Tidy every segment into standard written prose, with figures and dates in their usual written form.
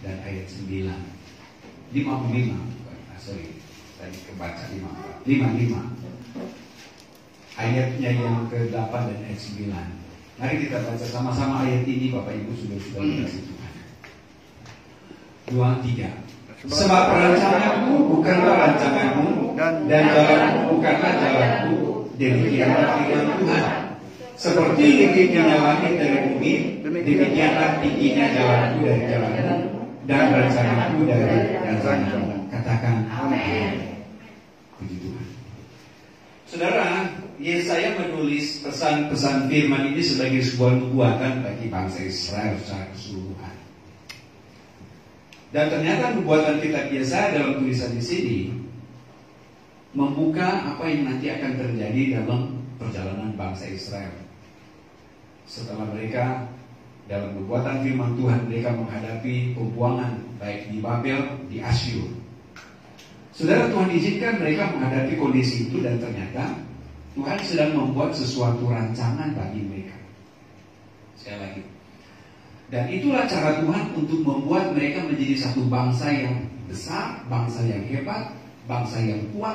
dan ayat 9. 55. Sorry, tadi kebaca 55. Ayatnya yang ke-8 dan ayat 9. Mari kita baca sama-sama ayat ini, Bapak Ibu sudah dikasih Tuhan. 2, 3. Sebab rancanganku bukanlah rancanganmu, dan jalanku bukanlah jalanku. Demikianlah firman Tuhan. Seperti tingginya langit dari bumi, demikianlah tingginya jalanku dari jalanmu, dan rencanaku dari rencanamu. Katakan amin. Puji Tuhan. Saudara, Yesaya menulis pesan-pesan firman ini sebagai sebuah nubuatan bagi bangsa Israel secara keseluruhan. Dan ternyata nubuatan kitab Yesaya dalam tulisan di sini membuka apa yang nanti akan terjadi dalam perjalanan bangsa Israel. Setelah mereka dalam nubuatan firman Tuhan, mereka menghadapi pembuangan baik di Babel, di Asyur. Saudara, Tuhan izinkan mereka menghadapi kondisi itu, dan ternyata Tuhan sedang membuat sesuatu rancangan bagi mereka. Sekali lagi. Dan itulah cara Tuhan untuk membuat mereka menjadi satu bangsa yang besar, bangsa yang hebat, bangsa yang kuat,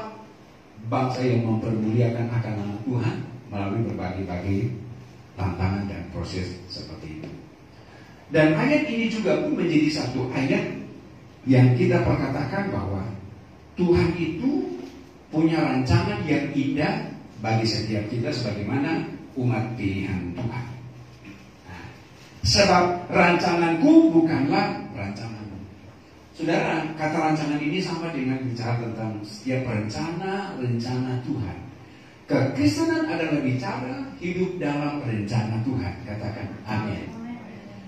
bangsa yang mempermuliakan akan nama Tuhan melalui berbagai-bagai tantangan dan proses seperti itu. Dan ayat ini juga pun menjadi satu ayat yang kita perkatakan bahwa Tuhan itu punya rancangan yang indah bagi setiap kita sebagaimana umat pilihan Tuhan. Nah, sebab rancanganku bukanlah rancanganmu. Saudara, kata rancangan ini sama dengan bicara tentang setiap rencana Tuhan. Kekristenan adalah bicara hidup dalam rencana Tuhan. Katakan amin.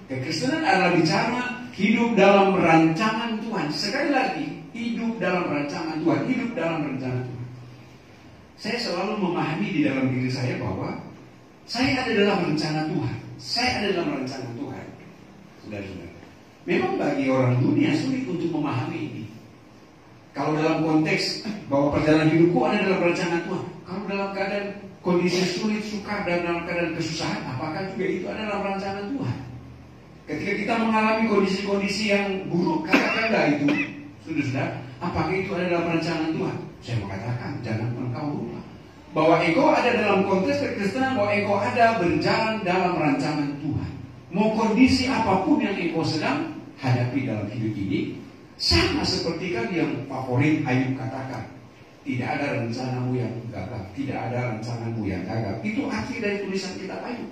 Kekristenan adalah bicara hidup dalam rancangan Tuhan. Sekali lagi, hidup dalam rancangan Tuhan, hidup dalam rencana Tuhan. Saya selalu memahami di dalam diri saya bahwa saya ada dalam rencana Tuhan. Saya ada dalam rencana Tuhan. Saudara-saudara, memang bagi orang dunia sulit untuk memahami ini. Kalau dalam konteks bahwa perjalanan hidupku ada dalam rencana Tuhan, kalau dalam keadaan kondisi sulit, sukar, dan dalam keadaan kesusahan, apakah juga itu ada dalam rancangan Tuhan? Ketika kita mengalami kondisi-kondisi yang buruk, katakanlah itu, saudara, apakah itu ada dalam rancangan Tuhan? Saya mengatakan, jangan engkau lupa bahwa engkau ada dalam konteks kekristenan, bahwa engkau ada berjalan dalam rancangan Tuhan. Mau kondisi apapun yang engkau sedang hadapi dalam hidup ini, sama seperti kan yang favorit Ayub katakan, tidak ada rencanamu yang gagal, tidak ada rencanamu yang gagal. Itu arti dari tulisan kitab Ayub.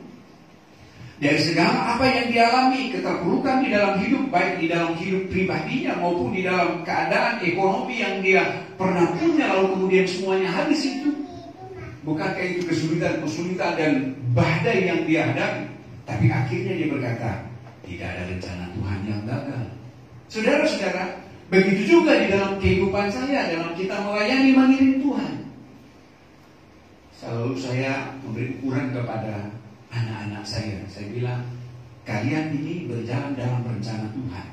Dari segala apa yang dialami, keterpurukan di dalam hidup, baik di dalam hidup pribadinya maupun di dalam keadaan ekonomi yang dia pernah punya, lalu kemudian semuanya habis itu. Bukankah itu kesulitan dan badai yang dia hadapi? Tapi akhirnya dia berkata, tidak ada rencana Tuhan yang gagal. Saudara-saudara, begitu juga di dalam kehidupan saya, dalam kita melayani mengiring Tuhan. Selalu saya memberi ukuran kepada anak-anak saya bilang, kalian ini berjalan dalam rencana Tuhan.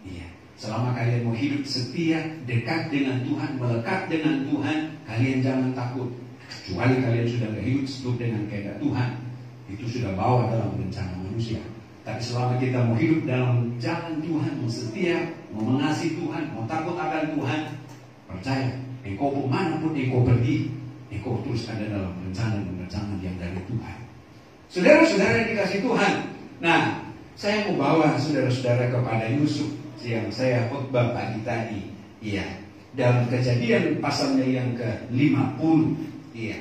Iya. Selama kalian mau hidup setia, dekat dengan Tuhan, melekat dengan Tuhan, kalian jangan takut. Kecuali kalian sudah hidup sesuai dengan kehendak Tuhan, itu sudah bawa dalam rencana manusia. Tapi selama kita mau hidup dalam jalan Tuhan, mau setia, mau mengasihi Tuhan, mau takut akan Tuhan, percaya, engkau manapun engkau pergi, engkau terus ada dalam rencana dan rancangan yang dari Tuhan. Saudara-saudara yang dikasih Tuhan. Nah, saya mau bawa saudara-saudara kepada Yusuf yang saya khotbah pagi tadi. Iya. Dalam Kejadian pasalnya yang ke-50. Iya.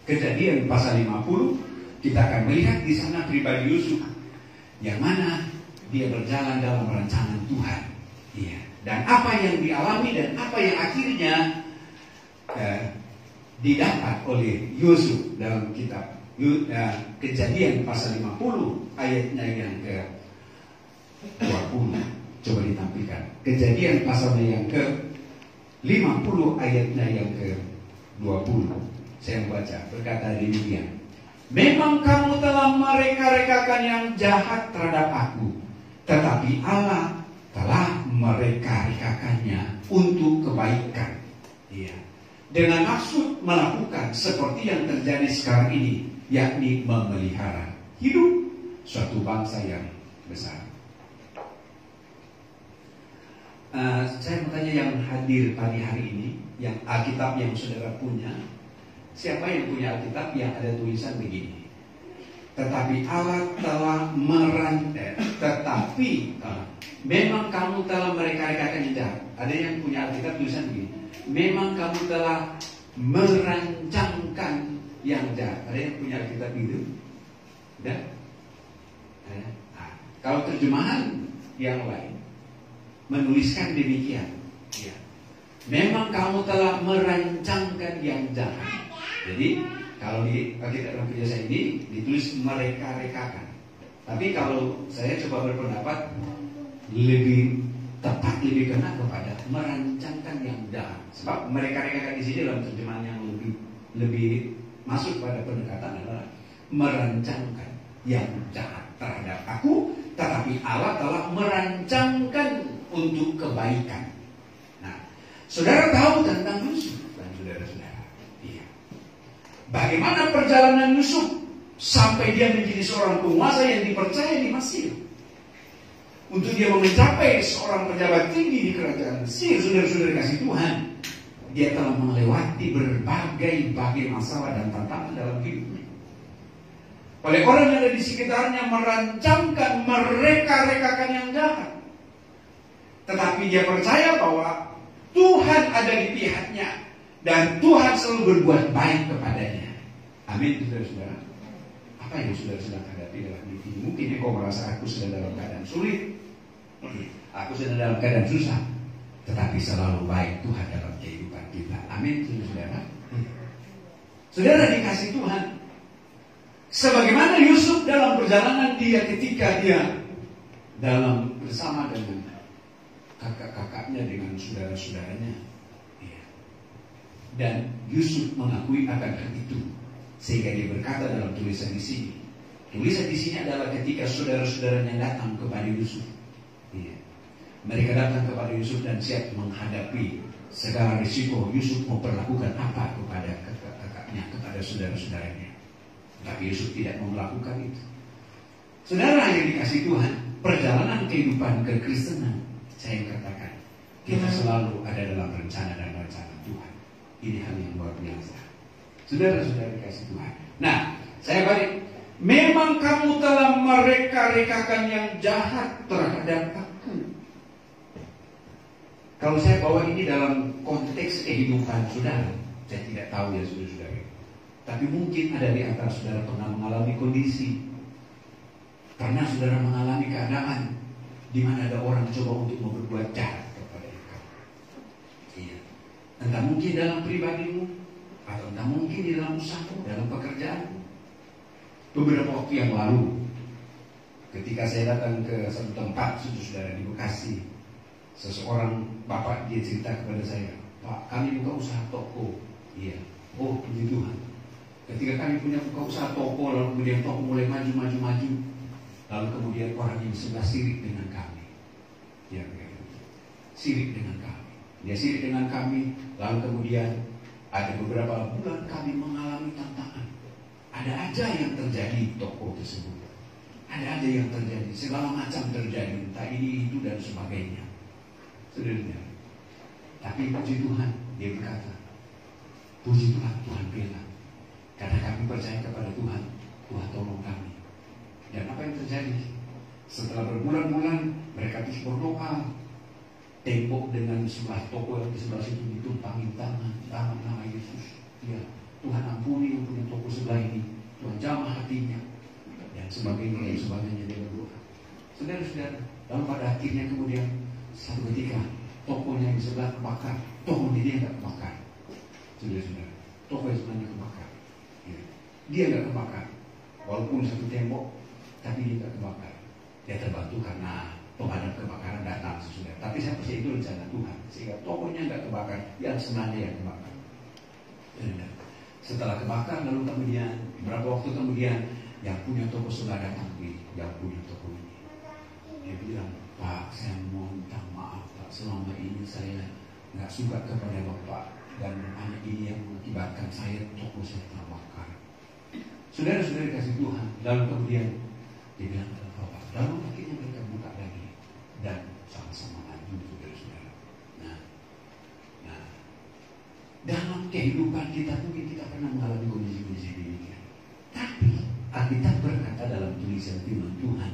Kejadian pasal 50, kita akan melihat di sana pribadi Yusuf yang mana dia berjalan dalam rancangan Tuhan. Iya. Dan apa yang dialami dan apa yang akhirnya didapat oleh Yusuf dalam kitab Kejadian pasal 50 ayatnya yang ke-20. Coba ditampilkan. Kejadian pasalnya yang ke-50 ayatnya yang ke-20. Saya membaca, berkata demikian. Memang kamu telah mereka-rekakan yang jahat terhadap aku, tetapi Allah telah mereka-rekakannya untuk kebaikan. Iya. Dengan maksud melakukan seperti yang terjadi sekarang ini, yakni memelihara hidup suatu bangsa yang besar. Saya mau tanya yang hadir pagi hari ini, yang Alkitab yang saudara punya, siapa yang punya Alkitab yang ada tulisan begini? Tetapi Allah telah memang kamu telah mereka-rekakan yang jahat. Ada yang punya Alkitab tulisan begini, memang kamu telah merancangkan yang jahat. Ada yang punya Alkitab itu? Udah? Kalau terjemahan yang lain menuliskan demikian, ya. Memang kamu telah merancangkan yang jahat. Jadi kalau di Alkitab dalam Perjanjian ini ditulis mereka-rekakan. Tapi kalau saya coba berpendapat lebih tepat, lebih kena kepada merancangkan yang jahat. Sebab mereka-rekakan di sini dalam terjemahan yang lebih masuk pada pendekatan adalah merancangkan yang jahat terhadap aku, tetapi Allah telah merancangkan untuk kebaikan. Nah, saudara tahu tentang Yusuf dan saudara-saudara. Iya. Bagaimana perjalanan Yusuf sampai dia menjadi seorang penguasa yang dipercaya di Mesir. Untuk dia mencapai seorang pejabat tinggi di kerajaan Mesir, saudara-saudara kasih Tuhan, dia telah melewati berbagai masalah dan tantangan dalam hidupnya. Oleh orang yang ada di sekitarnya merancangkan, mereka-rekakan yang jahat. Tetapi dia percaya bahwa Tuhan ada di pihaknya dan Tuhan selalu berbuat baik kepadanya. Amin, saudara-saudara. Apa yang saudara sedang hadapi dalam hidup ini? Mungkin kau merasa aku sedang dalam keadaan sulit, aku sedang dalam keadaan susah, tetapi selalu baik Tuhan dalam kehidupan kita. Amin, saudara-saudara. Saudara dikasih Tuhan. Sebagaimana Yusuf dalam perjalanan dia ketika dia dalam bersama dengan kakak-kakaknya, dengan saudara-saudaranya, ya. Dan Yusuf mengakui akan hal itu, sehingga dia berkata dalam tulisan di sini. Tulisan di sini adalah ketika saudara-saudaranya datang kepada Yusuf, ya. Mereka datang kepada Yusuf dan siap menghadapi segala risiko Yusuf memperlakukan apa kepada kakak-kakaknya, kepada saudara-saudaranya. Tapi Yusuf tidak mau melakukan itu. Saudara yang dikasih Tuhan, perjalanan kehidupan kekristenan, saya katakan, kita selalu ada dalam rencana dan rencana Tuhan. Ini hal yang luar biasa. Saudara-saudara dikasih Tuhan. Nah, saya balik. Memang kamu telah mereka-rekakan yang jahat terhadap aku. Kalau saya bawa ini dalam konteks kehidupan saudara, saya tidak tahu ya saudara-saudara. Tapi mungkin ada di antara saudara pernah mengalami kondisi, pernah saudara mengalami keadaan di mana ada orang coba untuk berbuat jahat kepada engkau. Iya. Entah mungkin dalam pribadimu, atau entah mungkin di dalam usahamu, dalam pekerjaanmu. Beberapa waktu yang lalu, ketika saya datang ke satu tempat, saudara di Bekasi, seseorang bapak dia cerita kepada saya, Pak, kami buka usaha toko. Iya. Oh, puji Tuhan. Ketika kami punya buka usaha toko, lalu kemudian toko mulai maju. Lalu kemudian orang yang sebelah sirik dengan kami. Ya, sirik dengan kami. Dia sirik dengan kami, lalu kemudian ada beberapa bulan kami mengalami tantangan. Ada aja yang terjadi di toko tersebut. Ada aja yang terjadi, segala macam terjadi, entah ini, itu, dan sebagainya. Saudara, tapi puji Tuhan, dia berkata, puji Tuhan, Tuhan bela. Karena kami percaya kepada Tuhan, Tuhan tolong kami. Dan apa yang terjadi? Setelah berbulan-bulan, mereka terus berdoa. Tembok dengan sebelah toko yang di sebelah situ ditumpangin tangan nama Yesus. Ya, Tuhan ampuni toko sebelah ini. Tuhan jamah hatinya. Dan sebagainya, dia berdoa. Saudara-saudara, lalu pada akhirnya kemudian satu ketika tokonya di sebelah kebakar, toko dia nggak kebakar. Saudara-saudara, toko yang sebelahnya kebakar. Dia nggak kebakar, walaupun satu tembok, tapi dia nggak kebakar. Dia terbantu karena pemadam kebakaran datang sesudah. Tapi saya percaya itu rencana Tuhan, sehingga tokonya nggak kebakar, yang sebenarnya yang kebakar. Dan setelah kebakar, lalu kemudian beberapa waktu kemudian yang punya toko sebelah datang, yang punya toko ini. Dia bilang, Pak, saya mohon minta maaf, Pak. Selama ini saya nggak suka kepada Bapak, dan hanya ini yang mengakibatkan saya toko saya terbakar. Saudara-saudara kasih Tuhan, lalu kemudian dia bilang, lalu akhirnya mereka buka lagi dan sama-sama maju, saudara-saudara. kehidupan kita mungkin kita pernah mengalami kondisi-kondisi demikian. Tapi Alkitab berkata dalam tulisan firman Tuhan,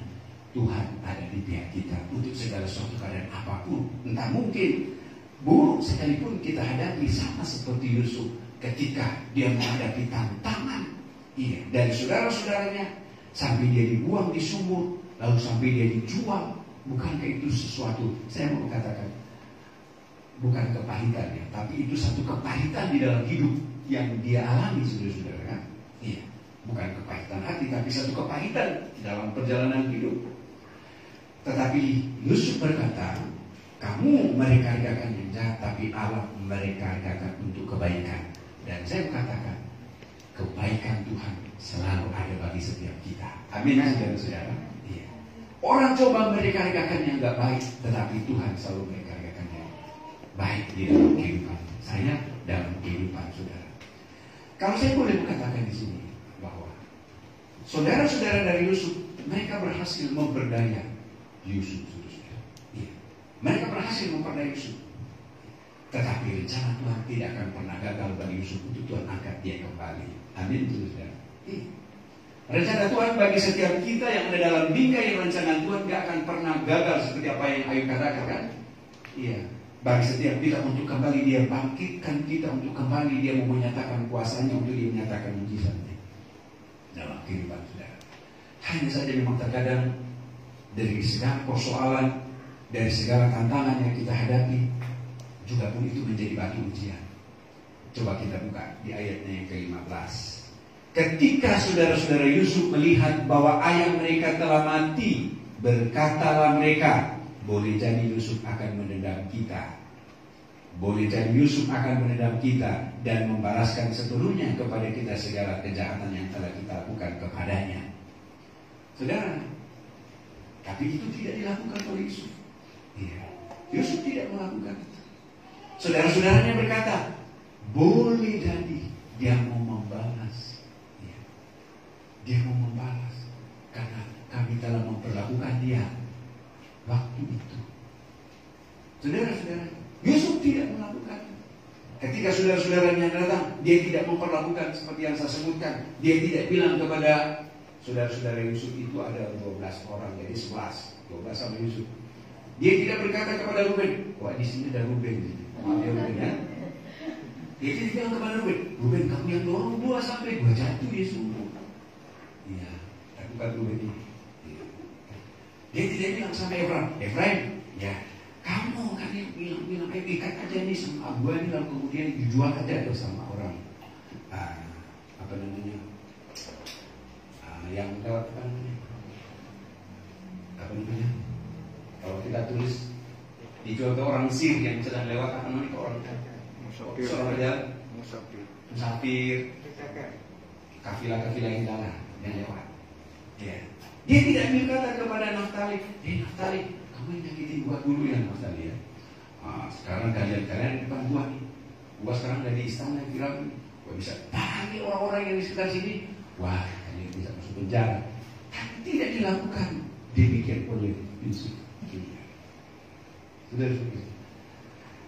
Tuhan ada di pihak kita untuk segala suatu keadaan apapun. Entah mungkin buruk sekalipun kita hadapi, sama seperti Yusuf ketika dia menghadapi tantangan. Iya, dari saudara-saudaranya sampai dia dibuang di sumur, lalu sampai dia dijual. Bukankah itu sesuatu, saya mau katakan, bukan kepahitan ya, tapi itu satu kepahitan di dalam hidup yang dia alami, saudara-saudara kan? Iya, bukan kepahitan hati, tapi satu kepahitan di dalam perjalanan hidup. Tetapi Yusuf berkata, kamu merekargakan yang jahat, tapi Allah merekargakan untuk kebaikan. Dan saya katakan, kebaikan Tuhan selalu ada bagi setiap kita. Amin, saudara-saudara. Iya. Orang coba merekargakan yang gak baik, tetapi Tuhan selalu merekargakan yang baik di dalam kehidupan saya, dalam kehidupan saudara. Kalau saya boleh mengatakan di sini bahwa saudara-saudara dari Yusuf, mereka berhasil memperdaya Yusuf, saudara. Iya. Mereka berhasil memperdaya Yusuf. Tetapi rencana Tuhan tidak akan pernah gagal bagi Yusuf untuk Tuhan angkat dia kembali. Amin, saudara. Iya. Rencana Tuhan bagi setiap kita yang ada dalam bingkai rancangan Tuhan gak akan pernah gagal, seperti apa yang Ayub katakan kan? Iya. Bagi setiap kita untuk kembali, dia bangkitkan kita untuk kembali, dia mau menyatakan kuasanya, untuk dia menyatakan mujizatnya dalam kehidupan saudara. Hanya saja memang terkadang dari segala persoalan, dari segala tantangan yang kita hadapi, juga pun itu menjadi batu ujian. Coba kita buka di ayatnya yang ke-15. Ketika saudara-saudara Yusuf melihat bahwa ayah mereka telah mati, berkatalah mereka, boleh jadi Yusuf akan mendendam kita. Boleh jadi Yusuf akan mendendam kita dan membalaskan seluruhnya kepada kita segala kejahatan yang telah kita lakukan kepadanya. Saudara, tapi itu tidak dilakukan oleh Yusuf. Iya. Yusuf tidak melakukan itu. Saudara-saudaranya berkata, boleh jadi dia mau membalas. Iya. Dia mau membalas karena kami telah memperlakukan dia waktu itu. Saudara-saudara, Yusuf tidak melakukan. Ketika saudara-saudaranya datang, dia tidak memperlakukan seperti yang saya sebutkan. Dia tidak bilang kepada saudara-saudara Yusuf itu ada 12 orang, jadi 11, 12 sama Yusuf. Dia tidak berkata kepada Ruben, wah di sini ada Ruben. Maaf ya Ruben ya. Dia tidak bilang kepada Ruben, Ruben kamu yang dorong gua sampai gua jatuh di sumur. Iya, tapi bukan Ruben ini. Dia tidak bilang sama Efraim, ya kamu kan yang bilang ikat aja nih sama gua ini, lalu kemudian dijual aja sama orang apa namanya yang lewat apa namanya kalau kita tulis dijual ke orang Mesir yang sedang lewat, apa namanya, ke orang seorang berjalan musafir, kafilah-kafilah yang jalan yang lewat. Ya. Dia tidak berkata kepada Naftali, Naftali, kamu yang nyakitin gua dulu ya Naftali ya. Sekarang kalian di depan gua nih. Gua sekarang dari istana Firaun. Gua bisa panggil orang-orang yang di sekitar sini. Wah, kalian bisa masuk penjara. Tapi tidak dilakukan demikian oleh Yusuf.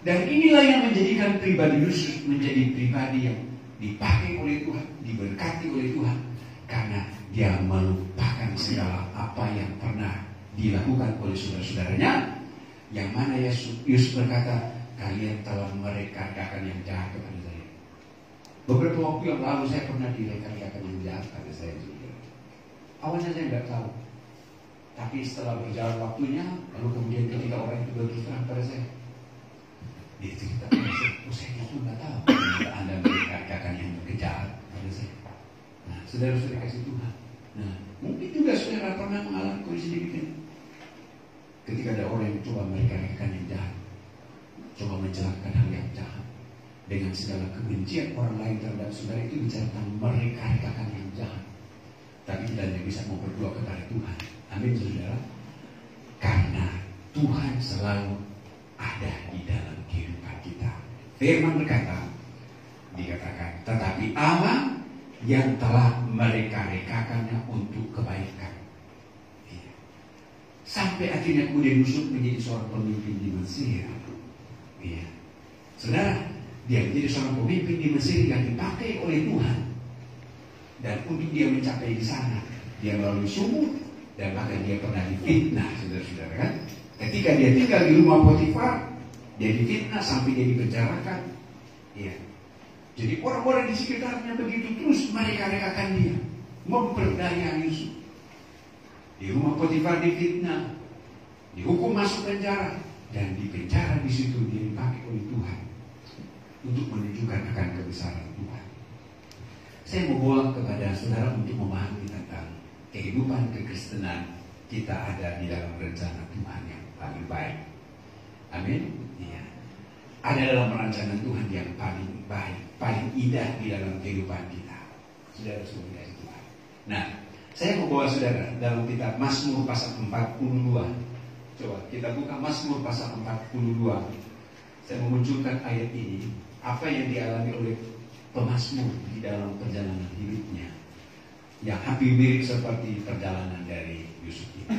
Dan inilah yang menjadikan pribadi Yusuf menjadi pribadi yang dipakai oleh Tuhan, diberkati oleh Tuhan, karena dia melupakan segala apa yang pernah dilakukan oleh saudara-saudaranya, yang mana Yusuf berkata, kalian telah merekargakan yang jahat kepada saya. Beberapa waktu yang lalu saya pernah direkargakan yang jahat kepada saya juga. Awalnya saya tidak tahu, tapi setelah berjalan waktunya, lalu kemudian ketika orang itu berterus terang pada saya, dia cerita pada saya, saya itu nggak tahu Anda merekargakan yang jahat pada saya. Nah, saudara-saudara kasih Tuhan. Nah, mungkin juga saudara pernah mengalami kondisi demikian. Ketika ada orang yang coba merekargakan yang jahat, coba mencelakakan hal yang jahat, dengan segala kebencian orang lain terhadap saudara, itu bicara tentang merekargakan yang jahat. Tapi kita hanya bisa mau berdoa kepada Tuhan. Amin, saudara. Karena Tuhan selalu ada di dalam kehidupan kita. Firman berkata, dikatakan, tetapi Allah yang telah mereka-rekakannya untuk kebaikan. Iya. Sampai akhirnya kemudian Yusuf menjadi seorang pemimpin di Mesir. Iya. Saudara, Dia menjadi seorang pemimpin di Mesir yang dipakai oleh Tuhan. Dan untuk dia mencapai di sana, dia melalui sumur dan bahkan dia pernah difitnah, saudara-saudara kan? Ketika dia tinggal di rumah Potifar, dia difitnah sampai dia dipenjarakan. Ya. Jadi orang-orang di sekitarnya begitu terus mereka-rekakan dia, memperdaya Yusuf. Di rumah Potifar difitnah, dihukum masuk penjara, dan di penjara di situ dia dipakai oleh Tuhan untuk menunjukkan akan kebesaran Tuhan. Saya mau bawa kepada saudara untuk memahami tentang kehidupan kekristenan kita ada di dalam rencana Tuhan yang paling baik. Amin. Ya. Ada dalam rancangan Tuhan yang paling baik, paling indah di dalam kehidupan kita. Saudara semuanya Tuhan. Nah, saya mau bawa saudara dalam kitab Mazmur pasal 42. Coba kita buka Mazmur pasal 42. Saya memunculkan ayat ini, apa yang dialami oleh pemazmur di dalam perjalanan hidupnya, yang hampir mirip seperti perjalanan dari Yusuf ini.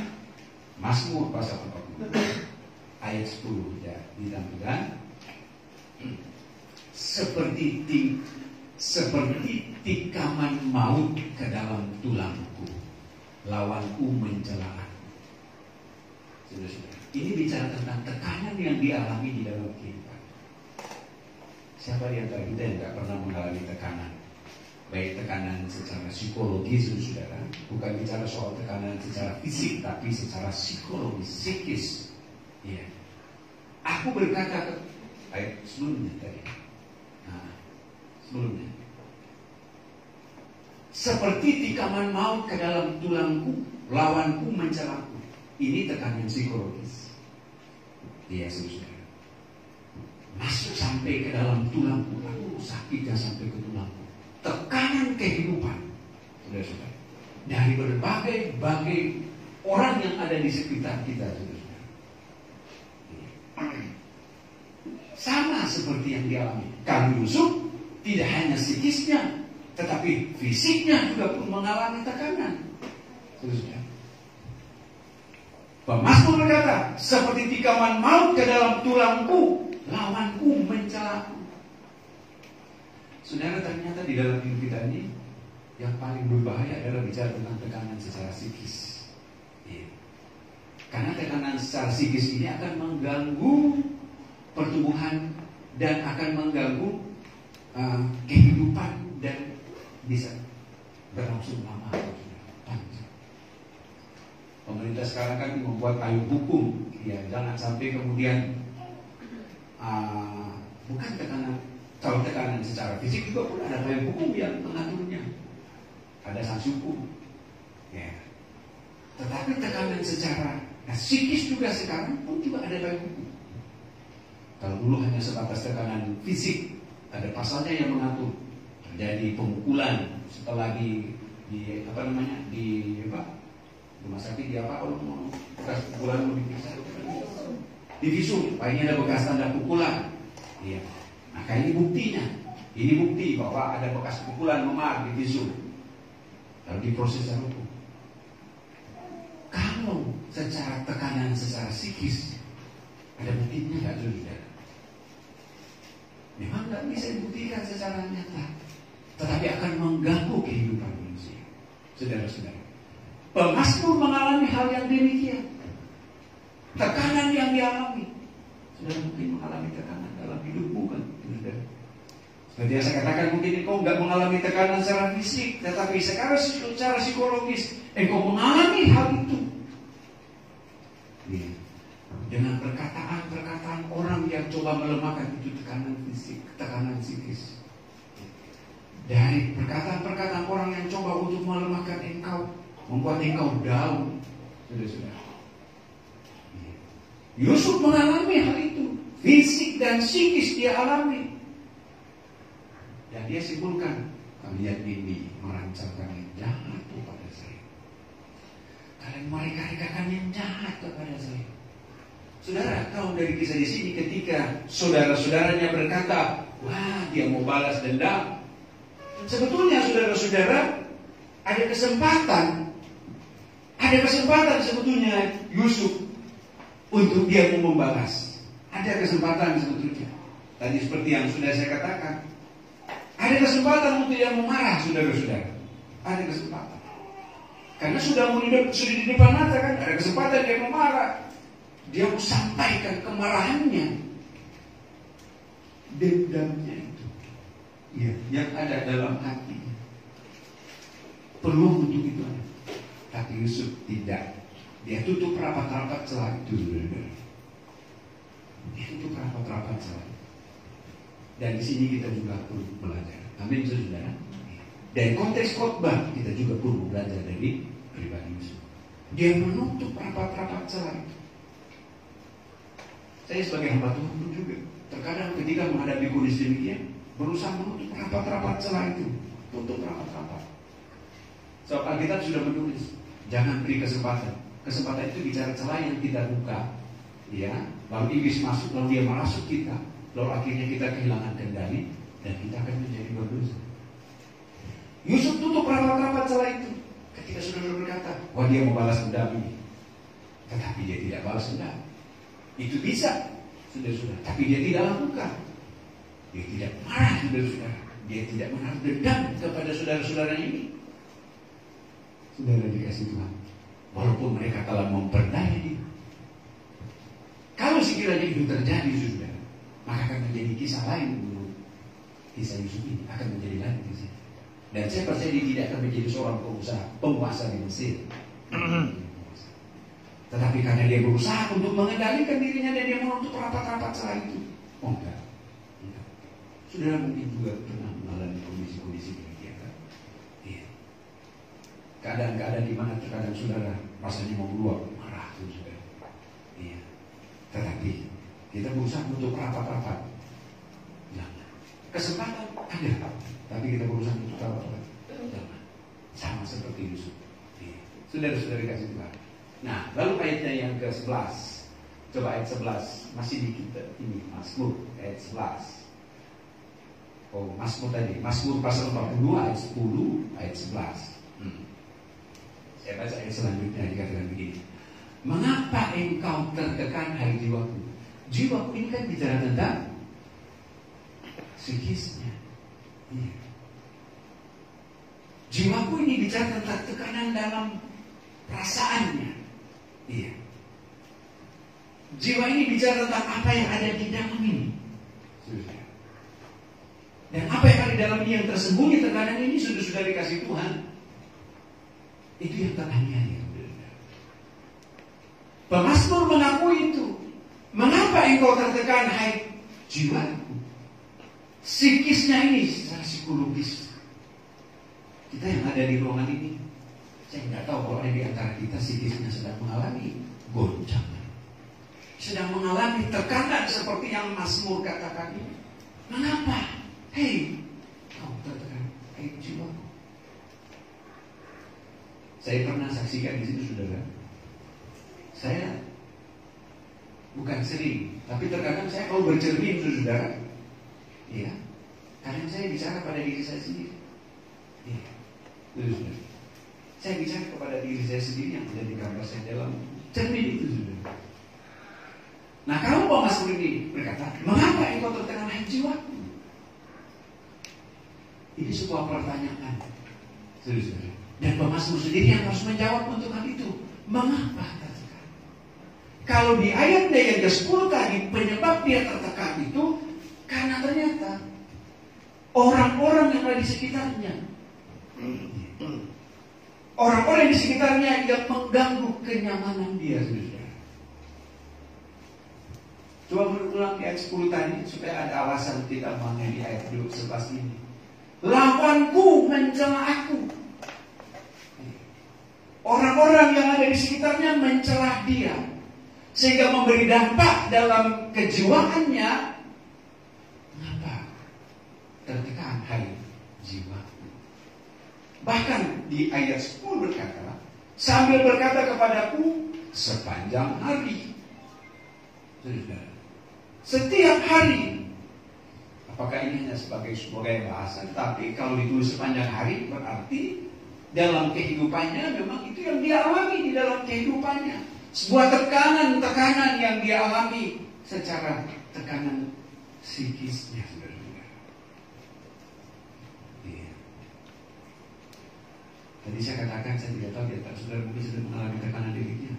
Mazmur pasal 42 ayat 10 ya, ditampilkan. Seperti tikaman maut ke dalam tulangku, lawanku mencela aku. Ini bicara tentang tekanan yang dialami di dalam kehidupan. Siapa di antara kita yang tidak pernah mengalami tekanan? Baik tekanan secara psikologis, saudara. Bukan bicara soal tekanan secara fisik, tapi secara psikologis, psikis. Ya. Aku berkata ayat sebelumnya tadi. Nah, sebelumnya. Seperti tikaman maut ke dalam tulangku, lawanku mencelaku. Ini tekanan psikologis. Iya, saudara. Masuk sampai ke dalam tulangku, aku sakitnya sampai ke tulangku. Tekanan kehidupan, saudara-saudara, dari berbagai orang yang ada di sekitar kita, saudara-saudara. Sama seperti yang dialami Kang Yusuf, tidak hanya psikisnya, tetapi fisiknya juga pun mengalami tekanan, saudara-saudara. Pemazmur berkata, seperti tikaman maut ke dalam tulangku, lawanku mencelaku. Saudara, ternyata di dalam hidup kita ini yang paling berbahaya adalah bicara tentang tekanan secara psikis. Ya. Karena tekanan secara psikis ini akan mengganggu pertumbuhan dan akan mengganggu kehidupan dan bisa berlangsung lama. Pemerintah sekarang kan membuat payung hukum, ya, jangan sampai kemudian bukan tekanan, kalau tekanan secara fisik juga pun ada payung hukum yang mengaturnya, ada sanksi hukum, ya. Tetapi tekanan secara psikis juga sekarang pun juga ada payung hukum. Kalau dulu hanya sebatas tekanan fisik, ada pasalnya yang mengatur, terjadi pemukulan setelah di rumah sakit di apa kalau mau bekas pukulan mau dipisah di visum, ini ada bekas tanda pukulan, ya. Maka ini buktinya, ini bukti bahwa ada bekas pukulan memar di visum, lalu diproses secara hukum. Kalau secara tekanan secara psikis ada buktinya nggak juga? Memang nggak bisa dibuktikan secara nyata, tetapi akan mengganggu kehidupan manusia, saudara-saudara. Pemazmur mengalami hal yang demikian. Tekanan yang dialami. Saudara mungkin mengalami tekanan dalam hidupmu kan? Seperti yang saya katakan, mungkin engkau nggak mengalami tekanan secara fisik, tetapi secara psikologis engkau mengalami hal itu. Ya. Dengan perkataan-perkataan orang yang coba melemahkan itu tekanan fisik, tekanan psikis. Dari perkataan-perkataan orang yang coba untuk melemahkan engkau, membuat engkau down, sudah. Yusuf mengalami hal itu, fisik dan psikis dia alami, dan dia simpulkan, kalian ini merancangkan yang jahat kepada saya. Kalian mereka-rekakan yang jahat kepada saya. Saudara, tahu dari kisah di sini ketika saudara-saudaranya berkata, wah dia mau balas dendam. Sebetulnya saudara-saudara ada kesempatan sebetulnya Yusuf untuk dia mau membalas. Ada kesempatan sebetulnya. Tadi seperti yang sudah saya katakan, ada kesempatan untuk dia memarah, saudara-saudara. Ada kesempatan. Karena sudah di depan mata kan, ada kesempatan dia memarah. Dia mau sampaikan kemarahannya, dendamnya itu, ya, yang ada dalam hatinya. Peluang untuk itu ada. Tapi Yusuf tidak. Dia tutup rapat-rapat celah itu. Dia tutup rapat-rapat celah. Dan di sini kita juga perlu belajar. Amin, saudara. Dari konteks khotbah kita juga perlu belajar dari pribadi Yusuf. Dia menutup rapat-rapat celah itu. Saya sebagai hamba Tuhan pun juga terkadang ketika menghadapi kondisi demikian berusaha menutup rapat-rapat celah itu. Tutup rapat-rapat. Sebab Alkitab sudah menulis, jangan beri kesempatan. Kesempatan itu bicara celah yang kita buka, ya. Lalu iblis masuk, lalu dia merasuk kita, lalu akhirnya kita kehilangan kendali dan kita akan menjadi berdosa. Yusuf tutup rapat-rapat celah itu. Ketika saudara berkata, wah dia mau balas dendam ini, tetapi dia tidak balas dendam. Itu bisa, saudara-saudara, tapi dia tidak lakukan. Dia tidak marah, saudara-saudara. Dia tidak menaruh dendam kepada saudara-saudara ini. Saudara dikasih Tuhan, walaupun mereka telah memperdaya dia. Kalau sekiranya itu terjadi, saudara, maka akan menjadi kisah lain. Kisah Yusuf ini akan menjadi lain kisah. Dan saya percaya dia tidak akan menjadi seorang penguasa di Mesir. Tetapi karena dia berusaha untuk mengendalikan dirinya dan dia menutup rapat-rapat celah itu. Oh enggak. Saudara mungkin juga pernah mengalami kondisi-kondisi demikian kan? Iya. Keadaan-keadaan di mana terkadang saudara rasanya mau keluar, marah tuh saudara. Iya. Tetapi kita berusaha menutup rapat-rapat. Jangan. Kesempatan ada, tapi kita berusaha menutup rapat-rapat. Jangan. Sama seperti Yusuf. Iya. Saudara-saudara kasih Tuhan. Nah, lalu ayatnya yang ke-11. Coba ayat 11. Masih di kita ini Mazmur ayat 11. Oh, Mazmur tadi. Mazmur pasal 42 ayat 10 ayat 11. Saya baca ayat selanjutnya dikatakan begini. Mengapa engkau tertekan hai jiwaku? Jiwaku ini kan bicara tentang psikisnya. Iya. Jiwaku ini bicara tentang tekanan dalam perasaannya. Iya. Jiwa ini bicara tentang apa yang ada di dalam ini. Dan apa yang ada di dalam ini yang tersembunyi terkadang ini sudah dikasih Tuhan. Itu yang teraniaya. Pemazmur mengakui itu. Mengapa engkau tertekan hai jiwaku? Psikisnya ini secara psikologis. Kita yang ada di ruangan ini, saya tidak tahu kalau ada di antara kita psikisnya sedang mengalami goncangan, sedang mengalami tekanan seperti yang Mazmur katakan ini. Mengapa? Hei, kau tertekan, hei jiwaku. Saya pernah saksikan di situ, saudara. Saya bukan sering, tapi terkadang saya kalau bercermin, saudara, ya, kadang saya bicara pada diri saya sendiri. Ya, saudara. Saya bicara kepada diri saya sendiri yang ada di gambar saya dalam cermin itu, saudara. Nah, kalau Mazmur ini berkata, mengapa engkau tertekan hai jiwaku? Ini sebuah pertanyaan, saudara. Dan Mazmur sendiri yang harus menjawab untuk hal itu. Mengapa tertekan? Kalau di ayatnya yang ke-10 tadi, penyebab dia tertekan itu karena ternyata orang-orang yang ada di sekitarnya, orang-orang di sekitarnya yang mengganggu kenyamanan dia, saudara. Coba berulang di ayat 10 tadi supaya ada alasan kita mengenai di ayat 11 ini. Lawanku mencela aku. Orang-orang yang ada di sekitarnya mencela dia, sehingga memberi dampak dalam kejiwaannya. Mengapa tertekan hai jiwaku? Bahkan di ayat 10 berkata, sambil berkata kepadaku sepanjang hari. Setiap hari. Apakah ini hanya sebagai bahasa? Tapi kalau ditulis sepanjang hari berarti dalam kehidupannya memang itu yang dia alami di dalam kehidupannya. Sebuah tekanan yang dia alami secara tekanan psikisnya, saudara-saudara. Iya. Tadi saya katakan, saya tidak tahu di antara saudara mungkin sudah mengalami tekanan dirinya.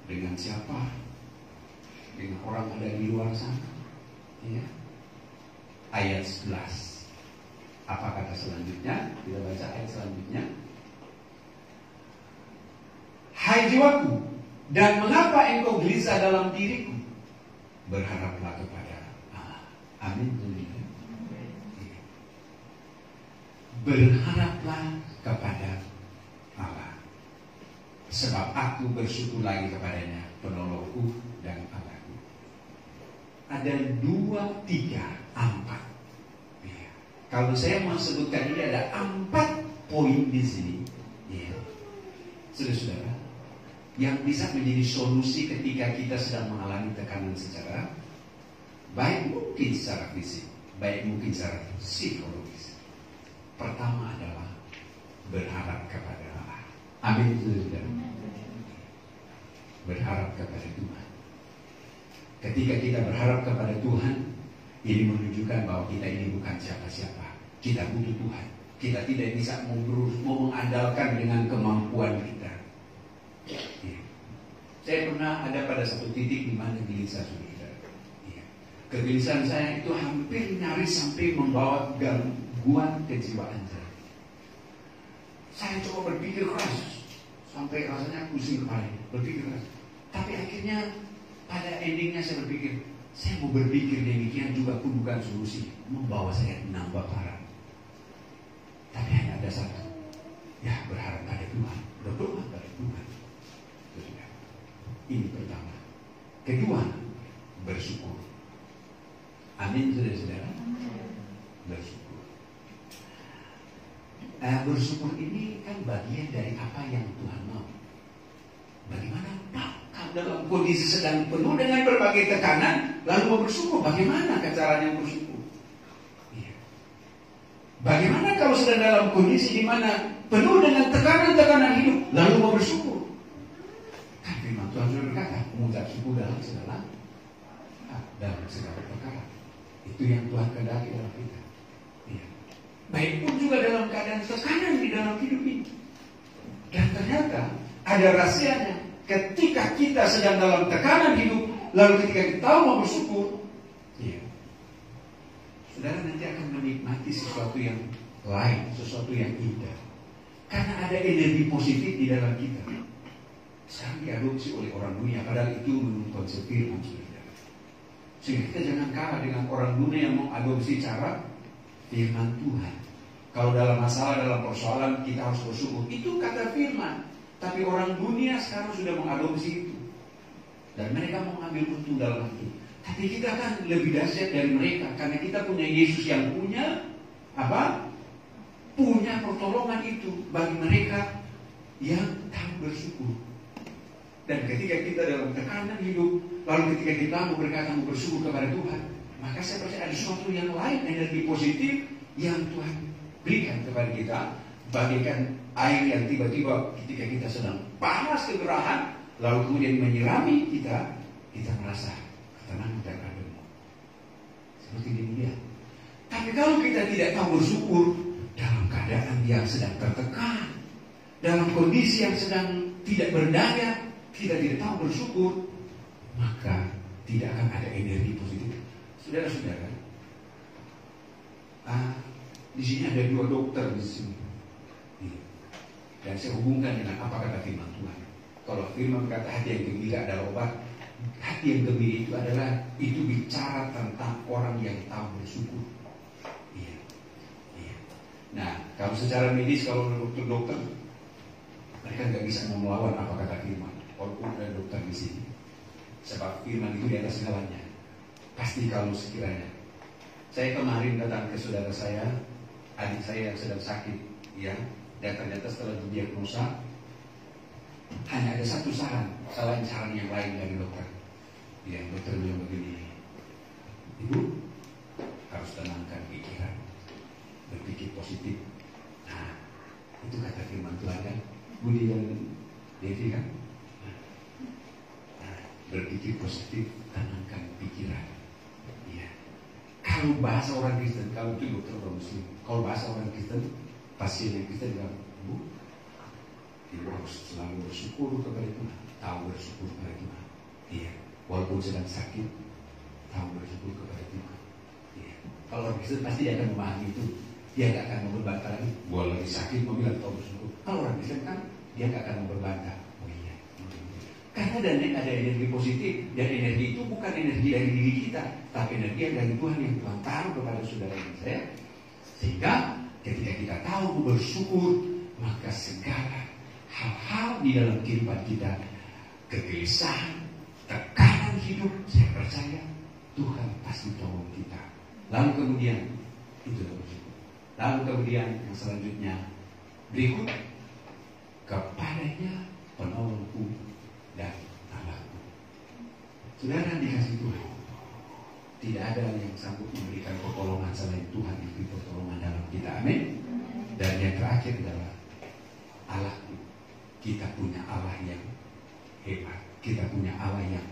Dengan siapa? Dengan orang ada di luar sana. Iya. Ayat 11. Apa kata selanjutnya? Kita baca ayat selanjutnya. Hai jiwaku, dan mengapa engkau gelisah dalam diriku? Berharaplah kepada Allah. Amin. Berharaplah kepada Allah, sebab aku bersyukur lagi kepadanya, penolongku dan Allahku. Ada 2, 3, 4. Ya. Kalau saya mau sebutkan ini ada 4 poin di sini. Ya. Saudara-saudara, yang bisa menjadi solusi ketika kita sedang mengalami tekanan secara baik mungkin secara fisik, baik mungkin secara psikologis. Pertama adalah berharap kepada Allah. Amin, saudara. Berharap kepada Tuhan. Ketika kita berharap kepada Tuhan, ini menunjukkan bahwa kita ini bukan siapa-siapa. Kita butuh Tuhan. Kita tidak bisa mengandalkan dengan kemampuan kita. Ya. Saya pernah ada pada satu titik di mana gelisah, saudara. Ya. Kegelisahan saya itu hampir nyaris sampai membawa gangguan kejiwaan saya. Saya coba berpikir keras sampai rasanya pusing kepala, berpikir keras. Tapi akhirnya pada endingnya saya berpikir, saya mau berpikir demikian juga pun bukan solusi, membawa saya menambah parah. Tapi hanya ada satu, ya berharap pada Tuhan, berdoa pada Tuhan. Ini pertama. Kedua, bersyukur. Amin, saudara-saudara. Bersyukur. Bersyukur ini kan bagian dari apa yang Tuhan mau. Bagaimana Pak, kalau dalam kondisi sedang penuh dengan berbagai tekanan, lalu mau bersyukur, bagaimana caranya bersyukur? Ya. Bagaimana kalau sedang dalam kondisi di mana penuh dengan tekanan-tekanan hidup, lalu mau bersyukur? Kan firman Tuhan sudah berkata, mengucap syukur dalam segala perkara. Itu yang Tuhan kehendaki dalam kita. Ya. Baik pun juga dalam keadaan tekanan di dalam hidup ini. Dan ternyata ada rahasianya. Ketika kita sedang dalam tekanan hidup, lalu ketika kita tahu mau bersyukur, ya, saudara nanti akan menikmati sesuatu yang lain, sesuatu yang indah. Karena ada energi positif di dalam kita. Sekarang diadopsi oleh orang dunia, padahal itu menurut konsep firman, saudara. Sehingga kita jangan kalah dengan orang dunia yang mengadopsi cara firman Tuhan. Kalau dalam masalah, dalam persoalan kita harus bersyukur, itu kata firman. Tapi orang dunia sekarang sudah mengadopsi itu, dan mereka mau mengambil untung dalam itu. Tapi kita kan lebih dahsyat dari mereka, karena kita punya Yesus yang punya apa? Punya pertolongan itu bagi mereka yang tahu bersyukur. Dan ketika kita dalam tekanan hidup, lalu ketika kita mau berkata mau bersyukur kepada Tuhan, maka saya percaya ada sesuatu yang lain, energi positif yang Tuhan berikan kepada kita, bagaikan air yang tiba-tiba ketika kita sedang panas kegerahan, lalu kemudian menyirami kita, kita merasa ketenangan dan adem. Seperti demikian. Tapi kalau kita tidak tahu bersyukur dalam keadaan yang sedang tertekan, dalam kondisi yang sedang tidak berdaya, kita tidak tahu bersyukur, maka tidak akan ada energi positif. Saudara-saudara, di sini ada 2 dokter di sini. Dan saya hubungkan dengan apa kata firman Tuhan. Kalau firman berkata hati yang gembira adalah obat, hati yang gembira itu adalah, itu bicara tentang orang yang tahu bersyukur. Iya. Iya. Nah, kalau secara medis, kalau dokter, mereka nggak bisa melawan apa kata firman. Walaupun ada dokter di sini, sebab firman itu di atas segalanya. Pasti kalau sekiranya, saya kemarin datang ke saudara saya, adik saya yang sedang sakit, ya. Dan ternyata setelah didiagnosa hanya ada satu saran, selain saran yang lain dari dokter. Ya, dokter bilang begini, Ibu harus tenangkan pikiran, berpikir positif. Nah, itu kata firman Tuhan kan, Budi dan Devi kan. Nah, berpikir positif, tenangkan pikiran. Kalau bahasa orang Kristen, kalau itu dokter orang Muslim, kalau bahasa orang Kristen, pasien yang Kristen bilang, Bu, ibu harus selalu bersyukur kepada Tuhan, tahu bersyukur kepada Tuhan. Iya, walaupun sedang sakit, tahu bersyukur kepada Tuhan. Iya. Kalau orang Kristen pasti dia akan memahami itu. Dia tidak akan memberbantah lagi. Gua lagi sakit, mau bilang tahu bersyukur. Kalau orang Kristen kan, dia tidak akan memberbantah. Oh iya. Karena ada energi positif, dan energi itu bukan energi dari diri kita, tapi energi yang dari Tuhan yang Tuhan taruh kepada saudara dan saya. Sehingga ketika kita tahu bersyukur, maka segala hal-hal di dalam kehidupan kita, kegelisahan, tekanan hidup, saya percaya Tuhan pasti tolong kita. Lalu kemudian itu bersyukur. Lalu kemudian yang selanjutnya berikut, kepadanya penolongku dan Allahku. Saudara dikasih Tuhan, tidak ada yang sanggup memberikan pertolongan selain Tuhan itu pertolongan dalam kita. Amin. Dan yang terakhir adalah Allahku. Kita punya Allah yang hebat, kita punya Allah yang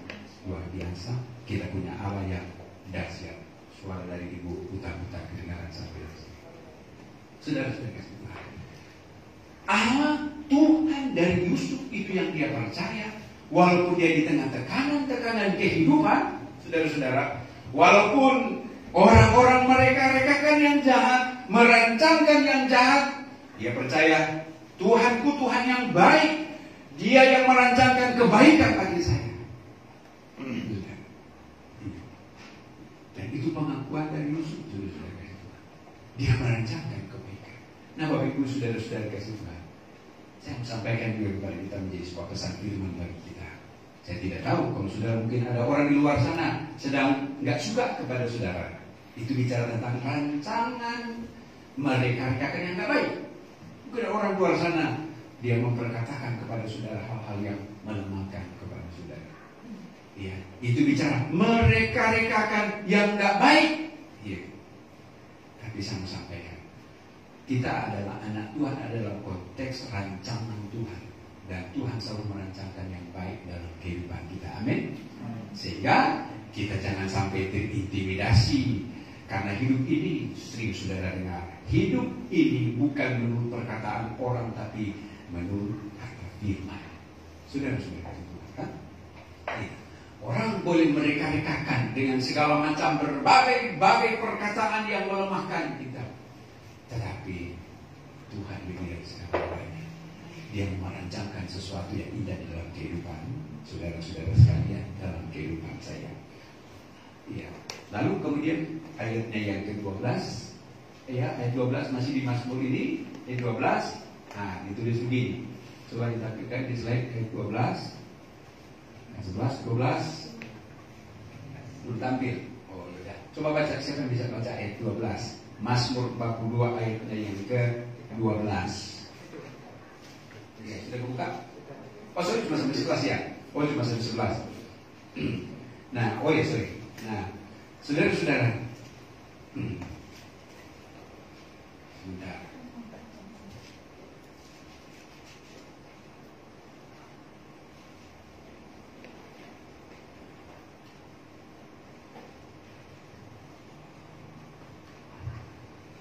luar biasa, kita punya Allah yang dahsyat. Suara dari ibu buta-buta kedengaran sampai di sini. Saudara-saudara kasih Tuhan, Allah Tuhan dari Yusuf itu yang dia percaya, walaupun dia di tengah tekanan-tekanan kehidupan, saudara-saudara, walaupun orang-orang mereka rekakan yang jahat, merancangkan yang jahat, dia percaya Tuhanku Tuhan yang baik, dia yang merancangkan kebaikan bagi saya. Dan itu pengakuan dari Yusuf, saudara-saudara. Dia merancangkan kebaikan. Nah, Bapak Ibu, saudara-saudara kasih Tuhan, saya mau sampaikan juga kepada kita menjadi sebuah pesan firman bagi kita. Saya tidak tahu kalau saudara mungkin ada orang di luar sana sedang nggak suka kepada saudara. Itu bicara tentang rancangan mereka yang nggak baik. Mungkin ada orang di luar sana dia memperkatakan kepada saudara hal-hal yang melemahkan kepada saudara. Ya, itu bicara mereka rekakan yang nggak baik. Ya. Tapi saya mau sampaikan, kita adalah anak Tuhan, adalah konteks rancangan Tuhan, dan Tuhan selalu merancangkan yang baik dalam kehidupan kita. Amin. Sehingga kita jangan sampai terintimidasi, karena hidup ini, sering saudara dengar, hidup ini bukan menurut perkataan orang, tapi menurut kata firman. Saudara-saudara Tuhan, kan? Ya. Orang boleh mereka-rekakan dengan segala macam berbagai perkataan yang melemahkan kita. Tetapi Tuhan lebih dari segala-galanya. Dia merancangkan sesuatu yang indah dalam kehidupan saudara-saudara sekalian, dalam kehidupan saya. Ya. Lalu kemudian ayatnya yang ke-12, ya, ayat 12 masih di Mazmur ini, ayat 12. Nah, ditulis begini. Coba ditampilkan di slide ayat 12. 11, 12 belum tampil. Oh ya, coba baca, siapa yang bisa baca ayat 12? Mazmur 42 ayatnya yang ke-12. Ya, sudah buka? Oh sorry, cuma sampai 11 ya? Oh cuma sampai 11. Nah, oh ya sorry. Nah, saudara-saudara, sebentar.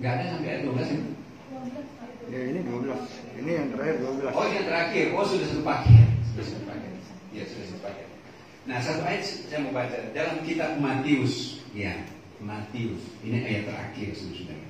Gak ada sampai ayat 12 ini? Ya ini 12. Ini yang terakhir 12. Oh yang terakhir. Oh sudah satu paket. Ya sudah satu paket. Nah satu ayat saya mau baca dalam kitab Matius. Ya Matius. Ini ayat terakhir saudara.